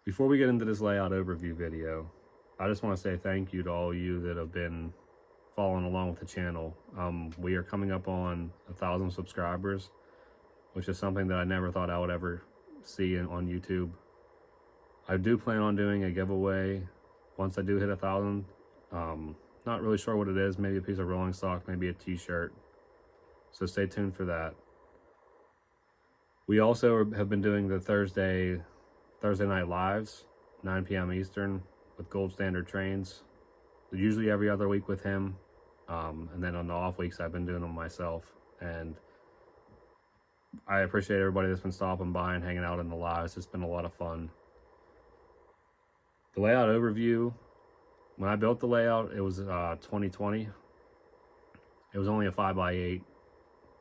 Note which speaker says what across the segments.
Speaker 1: Before we get into this layout overview video, I just want to say thank you to all of you that have been following along with the channel. We are coming up on 1,000 subscribers, which is something that I never thought I would ever see on YouTube. I do plan on doing a giveaway once I do hit 1,000. Not really sure what it is, maybe a piece of rolling stock, maybe a t-shirt. So stay tuned for that. We also have been doing the Thursday night lives, 9 p.m. Eastern, with Gold Standard Trains. Usually every other week with him. And then on the off weeks, I've been doing them myself. And I appreciate everybody that's been stopping by and hanging out in the lives. It's been a lot of fun. The layout overview, when I built the layout, it was 2020. It was only a 5x8.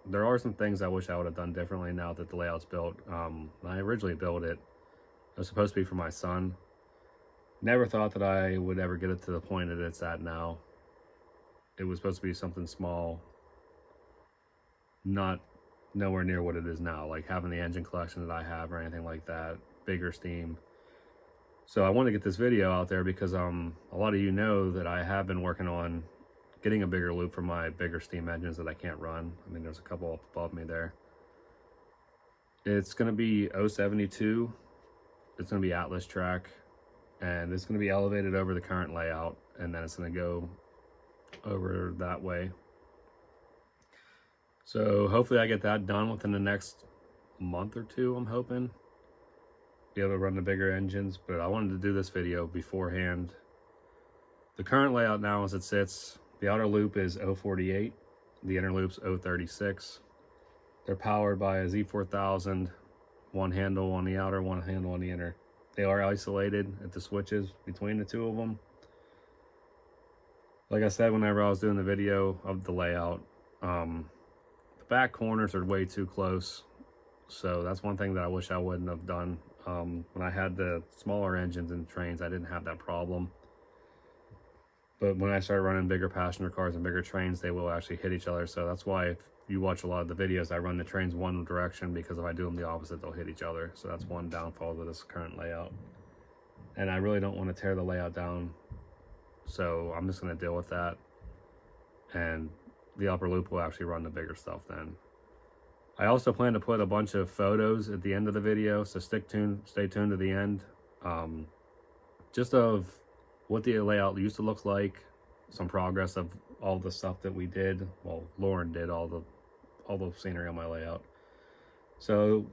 Speaker 1: There are some things I wish I would have done differently now that the layout's built. When I originally built it, it was supposed to be for my son. Never thought that I would ever get it to the point that it's at now. It was supposed to be something small, not nowhere near what it is now, like having the engine collection that I have or anything like that, bigger steam. So I want to get this video out there because a lot of you know that I have been working on getting a bigger loop for my bigger steam engines that I can't run. I mean, there's a couple up above me there. It's going to be 072. It's going to be Atlas track, and it's going to be elevated over the current layout, and then it's going to go over that way. So hopefully I get that done within the next month or two, I'm hoping. Be able to run the bigger engines, but I wanted to do this video beforehand. The current layout now as it sits, the outer loop is 048, the inner loop's 036. They're powered by a Z4000, one handle on the outer, one handle on the inner. They are isolated at the switches between the two of them. Like I said, whenever I was doing the video of the layout, the back corners are way too close. So that's one thing that I wish I wouldn't have done. When I had the smaller engines and trains, I didn't have that problem. But when I started running bigger passenger cars and bigger trains, they will actually hit each other. So that's why if you watch a lot of the videos, I run the trains one direction, because if I do them the opposite, they'll hit each other. So that's one downfall to this current layout. And I really don't want to tear the layout down. So I'm just going to deal with that. And the upper loop will actually run the bigger stuff then. I also plan to put a bunch of photos at the end of the video, so stay tuned to the end. Just of what the layout used to look like, some progress of all the stuff that we did. Well, Lauren did all the scenery on my layout. So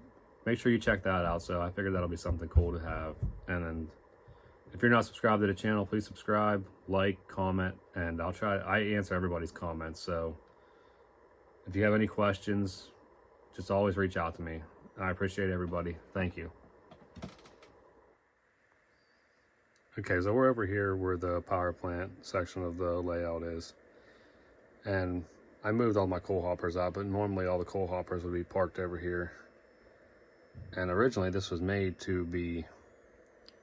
Speaker 1: make sure you check that out. So I figured that'll be something cool to have. And then if you're not subscribed to the channel, please subscribe, like, comment, and I answer everybody's comments. So if you have any questions, just always reach out to me. I appreciate everybody. Thank you. Okay, so we're over here where the power plant section of the layout is. And I moved all my coal hoppers out, but normally all the coal hoppers would be parked over here. And originally this was made to be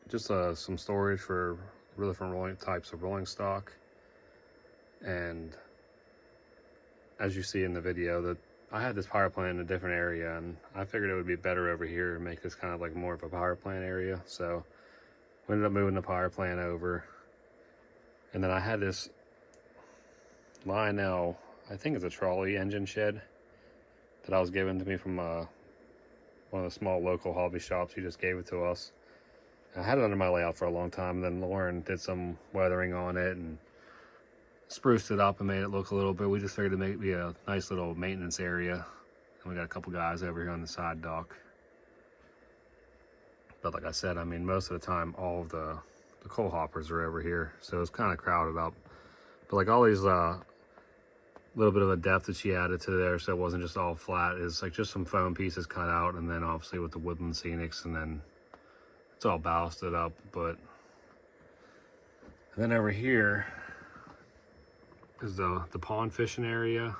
Speaker 1: just some storage for different types of rolling stock. And as you see in the video, that I had this power plant in a different area, and I figured it would be better over here and make this kind of like more of a power plant area. So we ended up moving the power plant over. And then I had this Lionel, I think it's a trolley engine shed, that I was given to me from one of the small local hobby shops. He just gave it to us. I had it under my layout for a long time, and then Lauren did some weathering on it and spruced it up and made it look a little bit. We just figured to make it be a nice little maintenance area. And we got a couple guys over here on the side dock. But like I said, I mean, most of the time, all of the coal hoppers are over here. So it's kind of crowded up. But like all these little bit of a depth that she added to there, so it wasn't just all flat, is like just some foam pieces cut out, and then obviously with the Woodland Scenics, and then it's all ballasted up. But and then over here is the pond fishing area,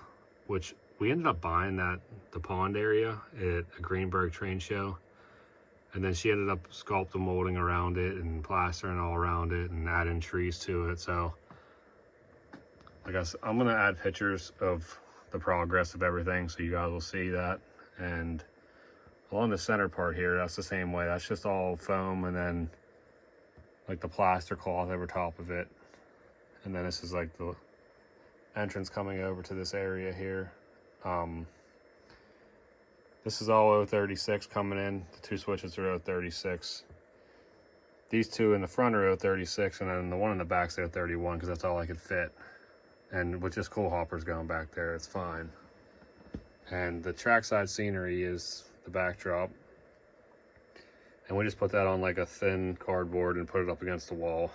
Speaker 1: which we ended up buying the pond area at a Greenberg train show. And then she ended up sculpting molding around it and plastering all around it and adding trees to it. So I guess I'm gonna add pictures of the progress of everything so you guys will see that. And along the center part here, that's the same way. That's just all foam, and then like the plaster cloth over top of it. And then this is like the entrance coming over to this area here. This is all 036 coming in. The two switches are 036. These two in the front are 036, and then the one in the back is 031 because that's all I could fit. And with just coal hoppers going back there, it's fine. And the trackside scenery is the backdrop. And we just put that on like a thin cardboard and put it up against the wall.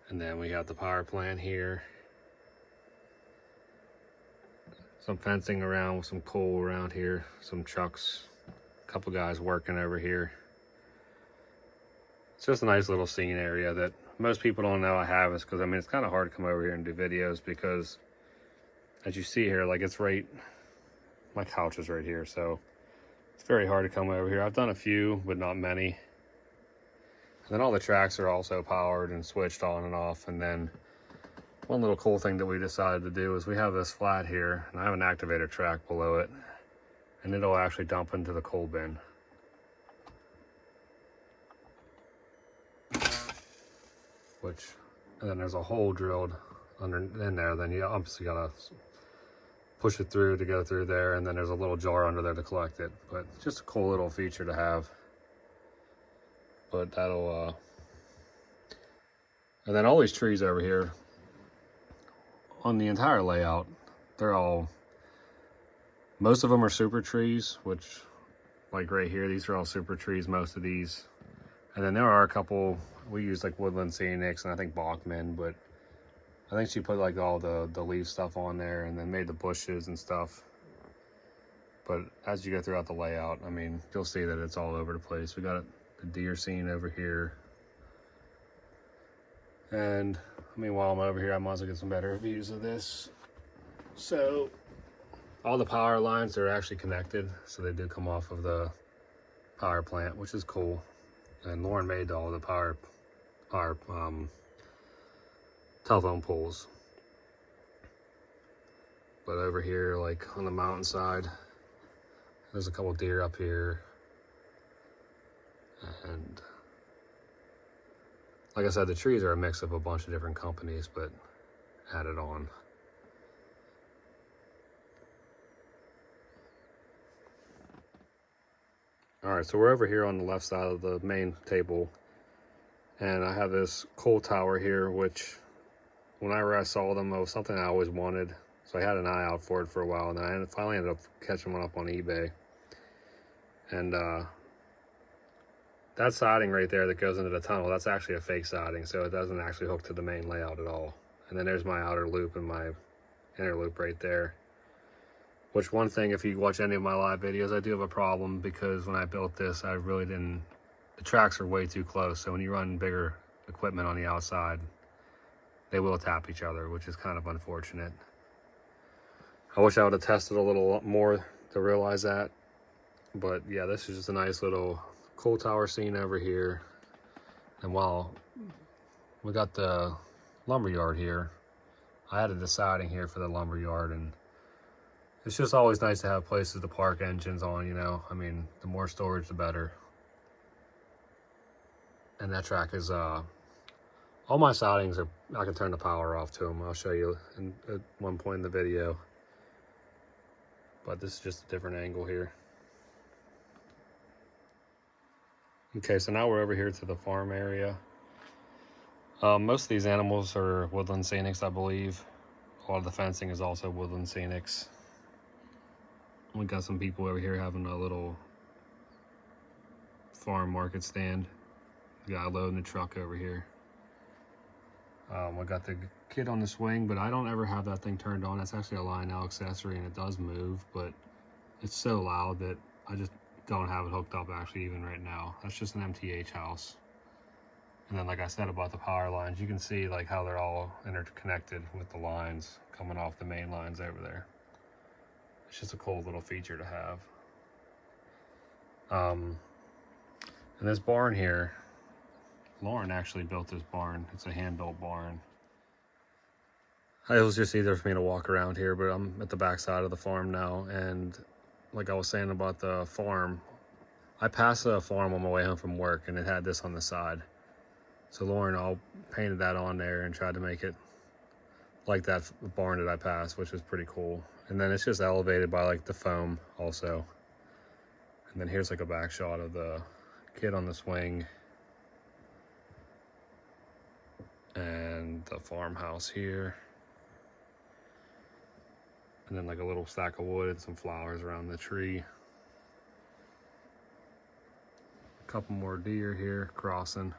Speaker 1: And then we got the power plant here. Some fencing around with some coal around here, some trucks, a couple guys working over here. It's just a nice little scene area that most people don't know I have, is because I mean it's kind of hard to come over here and do videos because as you see here, like it's right, my couch is right here, so it's very hard to come over here. I've done a few, but not many. And then all the tracks are also powered and switched on and off. And then one little cool thing that we decided to do is we have this flat here, and I have an activator track below it, and it'll actually dump into the coal bin. And then there's a hole drilled in there, then you obviously gotta push it through to go through there, and then there's a little jar under there to collect it. But it's just a cool little feature to have. But that'll, and then all these trees over here, on the entire layout, they're all, most of them are super trees, which, like right here, these are all super trees, most of these. And then there are a couple, we use like Woodland Scenics and I think Bachman, but I think she put like all the leaf stuff on there and then made the bushes and stuff. But as you go throughout the layout, I mean, you'll see that it's all over the place. We got the deer scene over here. And I mean, while I'm over here, I might as well get some better views of this. So all the power lines are actually connected, so they do come off of the power plant, which is cool. And Lauren made all the power telephone poles. But over here, like on the mountainside, there's a couple deer up here. And like I said, the trees are a mix of a bunch of different companies, but added on. All right, so we're over here on the left side of the main table, and I have this coal tower here, which whenever I saw them, it was something I always wanted. So I had an eye out for it for a while, and I finally ended up catching one up on eBay. And that siding right there that goes into the tunnel, that's actually a fake siding, so it doesn't actually hook to the main layout at all. And then there's my outer loop and my inner loop right there. Which, one thing, if you watch any of my live videos, I do have a problem because when I built this, I really didn't, the tracks are way too close, so when you run bigger equipment on the outside, they will tap each other, which is kind of unfortunate. I wish I would have tested a little more to realize that. But yeah, this is just a nice little coal tower scene over here. And while we got the lumber yard here, I added the siding here for the lumber yard, and it's just always nice to have places to park engines on, you know. I mean, the more storage, the better. And that track is, all my sidings are, I can turn the power off to them. I'll show you at one point in the video. But this is just a different angle here. Okay, so now we're over here to the farm area. Most of these animals are Woodland Scenics, I believe. A lot of the fencing is also Woodland Scenics. We got some people over here having a little farm market stand. The guy loading the truck over here. We got the kid on the swing, but I don't ever have that thing turned on. That's actually a Lionel accessory, and it does move, but it's so loud that I just don't have it hooked up actually even right now. That's just an MTH house. And then, like I said about the power lines, you can see like how they're all interconnected with the lines coming off the main lines over there. It's just a cool little feature to have. And this barn here, Lauren actually built this barn. It's a hand-built barn. It was just easier for me to walk around here, but I'm at the back side of the farm now, and like I was saying about the farm, I passed a farm on my way home from work, and it had this on the side. So Lauren all painted that on there and tried to make it like that barn that I passed, which is pretty cool. And then it's just elevated by like the foam also. And then here's like a back shot of the kid on the swing and the farmhouse here. And then like a little stack of wood and some flowers around the tree. A couple more deer here crossing.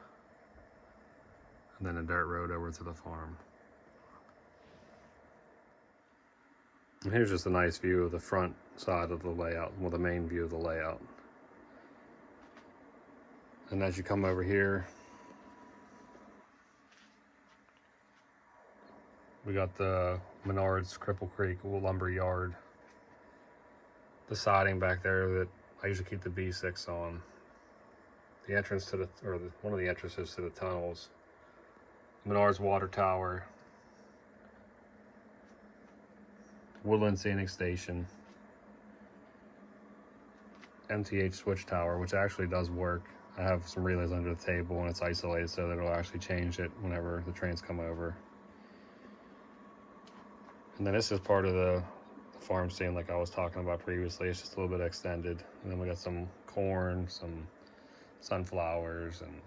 Speaker 1: And then a dirt road over to the farm. And here's just a nice view of the front side of the layout, well, the main view of the layout. And as you come over here, we got the Menards Cripple Creek lumber yard. The siding back there that I usually keep the B6 on. The entrance to one of the entrances to the tunnels. Menards water tower. Woodland Scenic station. MTH switch tower, which actually does work. I have some relays under the table and it's isolated so that it'll actually change it whenever the trains come over. And then this is part of the farm stand like I was talking about previously. It's just a little bit extended. And then we got some corn, some sunflowers, and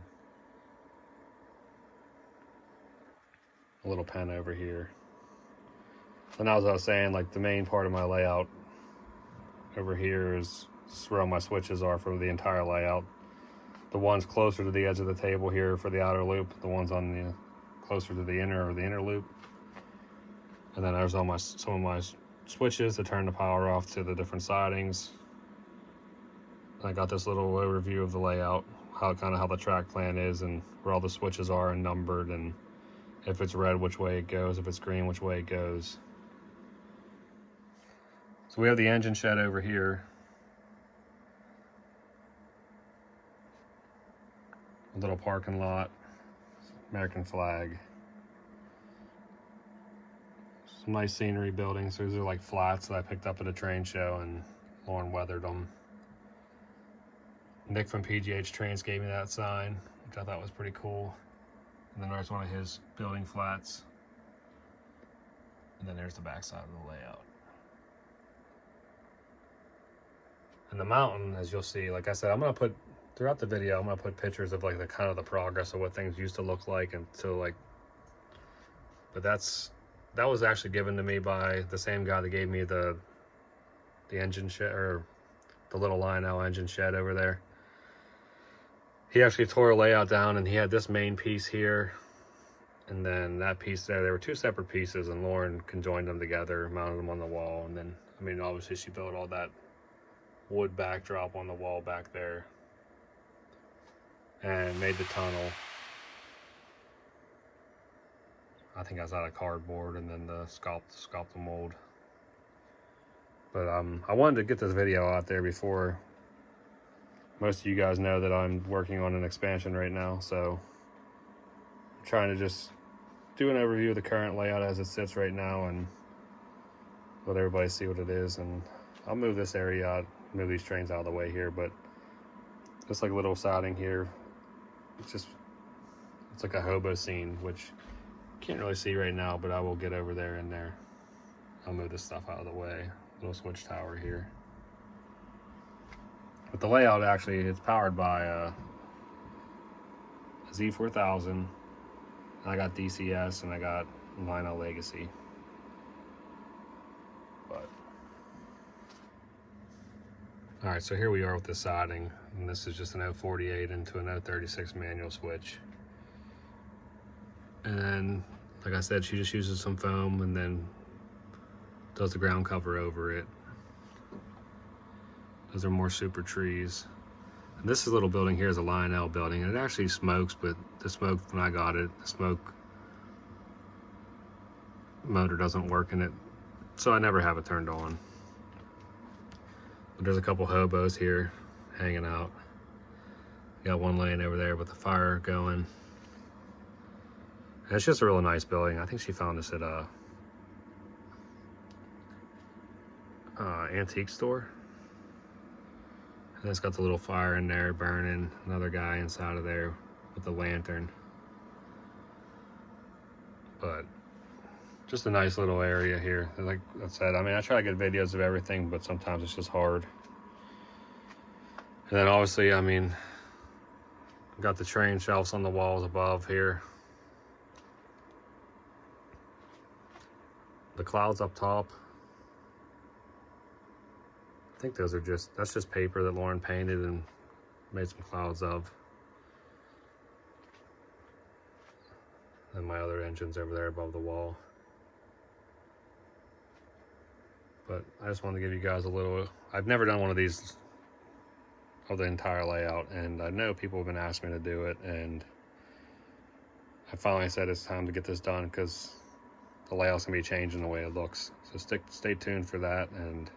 Speaker 1: a little pen over here. And as I was saying, like the main part of my layout over here is where all my switches are for the entire layout. The ones closer to the edge of the table here for the outer loop, the ones on the closer to the inner loop. And then there's all some of my switches to turn the power off to the different sidings. And I got this little overview of the layout, how the track plan is and where all the switches are and numbered, and if it's red, which way it goes, if it's green, which way it goes. So we have the engine shed over here. A little parking lot, American flag. Some nice scenery buildings. These are like flats that I picked up at a train show and Lauren weathered them. Nick from PGH Trains gave me that sign, which I thought was pretty cool. And then there's one of his building flats. And then there's the back side of the layout. And the mountain, as you'll see, like I said, I'm gonna put throughout the video, I'm gonna put pictures of like the the progress of what things used to look like, and so like, but that was actually given to me by the same guy that gave me the engine shed, or the little Lionel engine shed over there. He actually tore a layout down, and he had this main piece here, and then that piece there. They were two separate pieces, and Lauren conjoined them together, mounted them on the wall, and then, I mean, obviously she built all that wood backdrop on the wall back there, and made the tunnel. I think I was out of cardboard, and then the sculpt the mold. But I wanted to get this video out there before most of you guys know that I'm working on an expansion right now, so I'm trying to just do an overview of the current layout as it sits right now and let everybody see what it is. And I'll move this area out, move these trains out of the way here, but just like a little siding here, it's like a hobo scene, which you can't really see right now, but I will get over there and there. I'll move this stuff out of the way. Little switch tower here. But the layout, actually, it's powered by a Z4000, and I got DCS, and I got Lionel Legacy. But all right, so here we are with the siding, and this is just an 048 into an 036 manual switch. And then, like I said, she just uses some foam and then does the ground cover over it. Those are more super trees. And this little building here is a Lionel building, and it actually smokes, but the smoke, when I got it, the smoke motor doesn't work in it, so I never have it turned on. But there's a couple hobos here hanging out. Got one laying over there with the fire going. And it's just a really nice building. I think she found this at a antique store. And it's got the little fire in there burning, another guy inside of there with the lantern. but just a nice little area here. Like I said, I mean, I try to get videos of everything, but sometimes it's just hard. And then obviously, I mean, got the train shelves on the walls above here. The clouds up top, I think those are that's just paper that Lauren painted and made some clouds of. And my other engine's over there above the wall. But I just wanted to give you guys a little, I've never done one of these of the entire layout, and I know people have been asking me to do it, and I finally said it's time to get this done because the layout's gonna be changing the way it looks. So stay tuned for that, and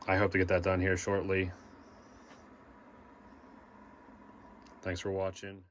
Speaker 1: I hope to get that done here shortly. Thanks for watching.